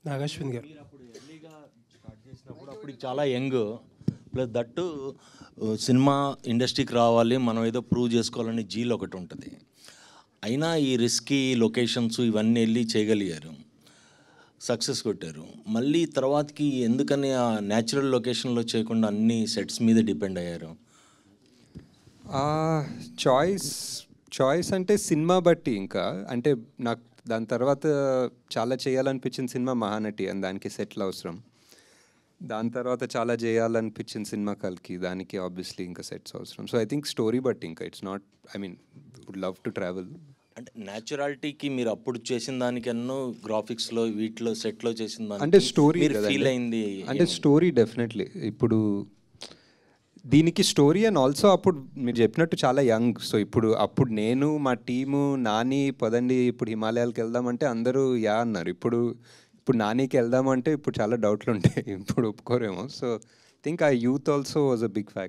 నాగశ్విన్ గారు. మీరు అప్పుడు ఎర్లీగా స్టార్ట్ చేసినప్పుడు అప్పుడు చాలా యంగ్, ప్లస్ దట్టు సినిమా ఇండస్ట్రీకి రావాలి, మనం ఏదో ప్రూవ్ చేసుకోవాలని జీల్ ఒకటి ఉంటుంది. అయినా ఈ రిస్కీ లొకేషన్స్ ఇవన్నీ వెళ్ళి చేయగలిగారు, సక్సెస్ కొట్టారు. మళ్ళీ తర్వాతకి ఎందుకని ఆ న్యాచురల్ లొకేషన్లో చేయకుండా అన్ని సెట్స్ మీద డిపెండ్ అయ్యారు? చాయిస్ అంటే సినిమా బట్టి, ఇంకా అంటే నాకు దాని తర్వాత చాలా చేయాలనిపించిన సినిమా మహానటి, అండ్ దానికి సెట్లు అవసరం. దాని తర్వాత చాలా చేయాలనిపించిన సినిమా కల్కి, దానికి ఆబ్వియస్లీ ఇంకా సెట్స్ అవసరం. సో ఐ థింక్ స్టోరీ బట్టి, ఇంకా it's not, I mean would love to travel. అంటే న్యాచురాలిటీకి మీరు అప్పుడు చేసిన దానికన్నా గ్రాఫిక్స్లో వీటిలో సెట్లో చేసిన దానికి అంటే స్టోరీ ఫీల్ అయింది అంటే స్టోరీ డెఫినెట్లీ. ఇప్పుడు దీనికి స్టోరీ అండ్ ఆల్సో అప్పుడు మీరు చెప్పినట్టు చాలా యంగ్. సో అప్పుడు నేను మా టీము నాని పదండి ఇప్పుడు హిమాలయాలకు వెళ్దామంటే అందరూ యా అన్నారు. ఇప్పుడు నానికి వెళ్దామంటే ఇప్పుడు చాలా డౌట్లు ఉంటాయి, ఇప్పుడు ఒప్పుకోరేమో. సో థింక్ ఆ youth also was a big factor.